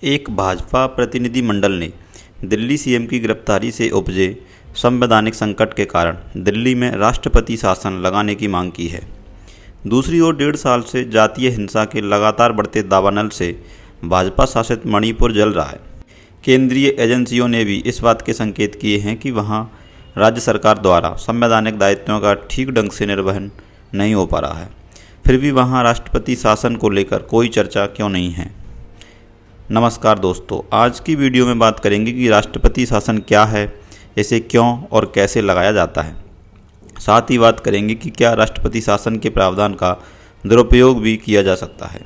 एक भाजपा प्रतिनिधिमंडल ने दिल्ली सीएम की गिरफ्तारी से उपजे संवैधानिक संकट के कारण दिल्ली में राष्ट्रपति शासन लगाने की मांग की है। दूसरी ओर 1.5 साल से जातीय हिंसा के लगातार बढ़ते दावानल से भाजपा शासित मणिपुर जल रहा है। केंद्रीय एजेंसियों ने भी इस बात के संकेत किए हैं कि वहां राज्य सरकार द्वारा संवैधानिक दायित्वों का ठीक ढंग से निर्वहन नहीं हो पा रहा है। फिर भी वहां राष्ट्रपति शासन को लेकर कोई चर्चा क्यों नहीं है। नमस्कार दोस्तों, आज की वीडियो में बात करेंगे कि राष्ट्रपति शासन क्या है, इसे क्यों और कैसे लगाया जाता है। साथ ही बात करेंगे कि क्या राष्ट्रपति शासन के प्रावधान का दुरुपयोग भी किया जा सकता है।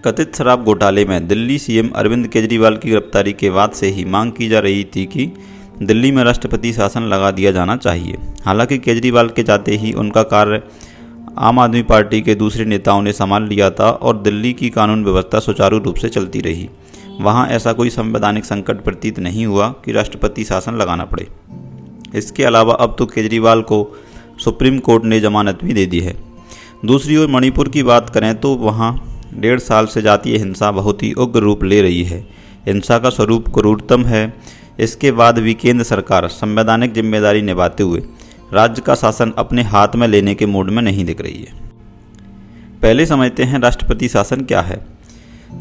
कथित शराब घोटाले में दिल्ली सीएम अरविंद केजरीवाल की गिरफ्तारी के बाद से ही मांग की जा रही थी कि दिल्ली में राष्ट्रपति शासन लगा दिया जाना चाहिए। हालांकि केजरीवाल के जाते ही उनका कार्य आम आदमी पार्टी के दूसरे नेताओं ने संभाल लिया था और दिल्ली की कानून व्यवस्था सुचारू रूप से चलती रही। वहां ऐसा कोई संवैधानिक संकट प्रतीत नहीं हुआ कि राष्ट्रपति शासन लगाना पड़े। इसके अलावा अब तो केजरीवाल को सुप्रीम कोर्ट ने जमानत भी दे दी है। दूसरी ओर मणिपुर की बात करें तो वहां 1.5 साल से जातीय हिंसा बहुत ही उग्र रूप ले रही है। हिंसा का स्वरूप क्रूरतम है। इसके बाद भी केंद्र सरकार संवैधानिक जिम्मेदारी निभाते हुए राज्य का शासन अपने हाथ में लेने के मूड में नहीं दिख रही है। पहले समझते हैं राष्ट्रपति शासन क्या है।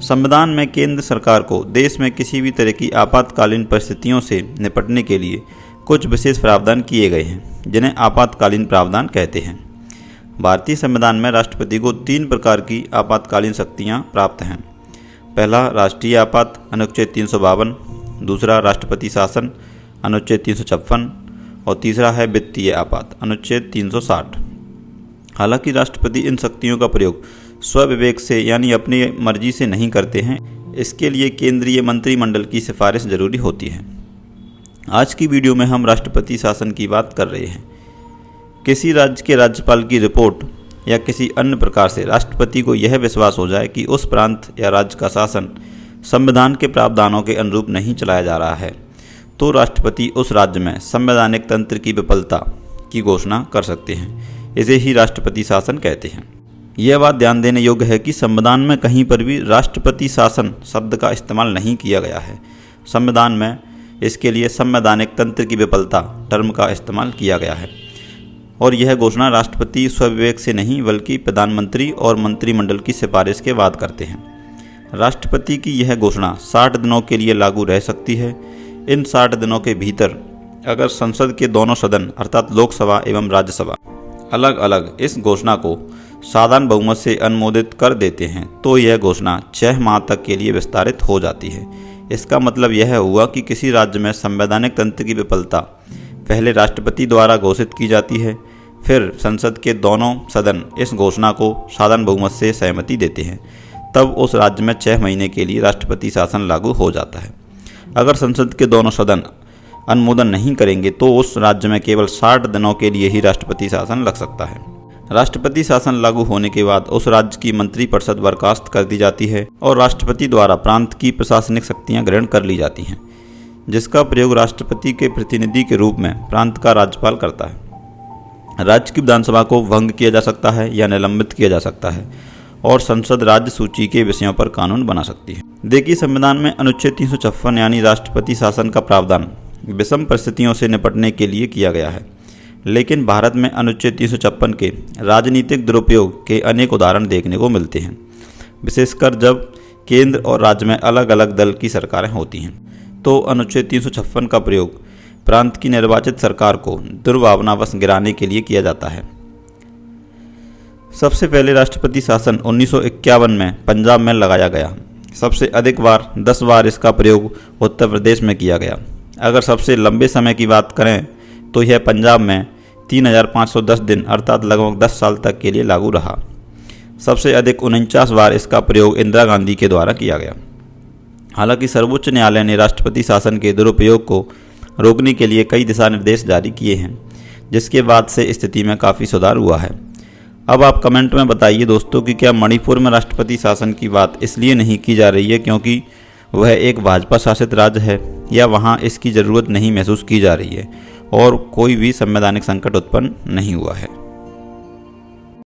संविधान में केंद्र सरकार को देश में किसी भी तरह की आपातकालीन परिस्थितियों से निपटने के लिए कुछ विशेष प्रावधान किए गए हैं, जिन्हें आपातकालीन प्रावधान कहते हैं। भारतीय संविधान में राष्ट्रपति को 3 प्रकार की आपातकालीन शक्तियाँ प्राप्त हैं। पहला राष्ट्रीय आपात अनुच्छेद 352, दूसरा राष्ट्रपति शासन अनुच्छेद 356 और तीसरा है वित्तीय आपात अनुच्छेद 360। हालांकि राष्ट्रपति इन शक्तियों का प्रयोग स्वविवेक से यानी अपनी मर्जी से नहीं करते हैं। इसके लिए केंद्रीय मंत्रिमंडल की सिफारिश जरूरी होती है। आज की वीडियो में हम राष्ट्रपति शासन की बात कर रहे हैं। किसी राज्य के राज्यपाल की रिपोर्ट या किसी अन्य प्रकार से राष्ट्रपति को यह विश्वास हो जाए कि उस प्रांत या राज्य का शासन संविधान के प्रावधानों के अनुरूप नहीं चलाया जा रहा है, तो राष्ट्रपति उस राज्य में संवैधानिक तंत्र की विफलता की घोषणा कर सकते हैं। इसे ही राष्ट्रपति शासन कहते हैं। यह बात ध्यान देने योग्य है कि संविधान में कहीं पर भी राष्ट्रपति शासन शब्द का इस्तेमाल नहीं किया गया है। संविधान में इसके लिए संवैधानिक तंत्र की विफलता टर्म का इस्तेमाल किया गया है और यह घोषणा राष्ट्रपति स्वविवेक से नहीं बल्कि प्रधानमंत्री और मंत्रिमंडल की सिफारिश के बाद करते हैं। राष्ट्रपति की यह घोषणा 60 दिनों के लिए लागू रह सकती है। इन 60 दिनों के भीतर अगर संसद के दोनों सदन अर्थात लोकसभा एवं राज्यसभा अलग अलग इस घोषणा को साधारण बहुमत से अनुमोदित कर देते हैं तो यह घोषणा 6 माह तक के लिए विस्तारित हो जाती है। इसका मतलब यह हुआ कि किसी राज्य में संवैधानिक तंत्र की विफलता पहले राष्ट्रपति द्वारा घोषित की जाती है, फिर संसद के दोनों सदन इस घोषणा को साधारण बहुमत से सहमति देते हैं, तब उस राज्य में 6 महीने के लिए राष्ट्रपति शासन लागू हो जाता है। अगर संसद के दोनों सदन अनुमोदन नहीं करेंगे तो उस राज्य में केवल 60 दिनों के लिए ही राष्ट्रपति शासन लग सकता है। राष्ट्रपति शासन लागू होने के बाद उस राज्य की मंत्रिपरिषद बर्खास्त कर दी जाती है और राष्ट्रपति द्वारा प्रांत की प्रशासनिक शक्तियां ग्रहण कर ली जाती हैं, जिसका प्रयोग राष्ट्रपति के प्रतिनिधि के रूप में प्रांत का राज्यपाल करता है। राज्य की विधानसभा को भंग किया जा सकता है या निलंबित किया जा सकता है और संसद राज्य सूची के विषयों पर कानून बना सकती है। देखिए, संविधान में अनुच्छेद 356 यानी राष्ट्रपति शासन का प्रावधान विषम परिस्थितियों से निपटने के लिए किया गया है, लेकिन भारत में अनुच्छेद 356 के राजनीतिक दुरुपयोग के अनेक उदाहरण देखने को मिलते हैं, विशेषकर जब केंद्र और राज्य में अलग अलग दल की सरकारें होती हैं। तो अनुच्छेद 356 का प्रयोग प्रांत की निर्वाचित सरकार को दुर्भावनावश गिराने के लिए किया जाता है। सबसे पहले राष्ट्रपति शासन 1951 में पंजाब में लगाया गया। सबसे अधिक बार 10 बार इसका प्रयोग उत्तर प्रदेश में किया गया। अगर सबसे लंबे समय की बात करें तो यह पंजाब में 3510 दिन अर्थात लगभग 10 साल तक के लिए लागू रहा। सबसे अधिक 49 बार इसका प्रयोग इंदिरा गांधी के द्वारा किया गया। हालांकि सर्वोच्च न्यायालय ने राष्ट्रपति शासन के दुरुपयोग को रोकने के लिए कई दिशा निर्देश जारी किए हैं, जिसके बाद से स्थिति में काफ़ी सुधार हुआ है। अब आप कमेंट में बताइए दोस्तों कि क्या मणिपुर में राष्ट्रपति शासन की बात इसलिए नहीं की जा रही है क्योंकि वह एक भाजपा शासित राज्य है, या वहां इसकी ज़रूरत नहीं महसूस की जा रही है और कोई भी संवैधानिक संकट उत्पन्न नहीं हुआ है।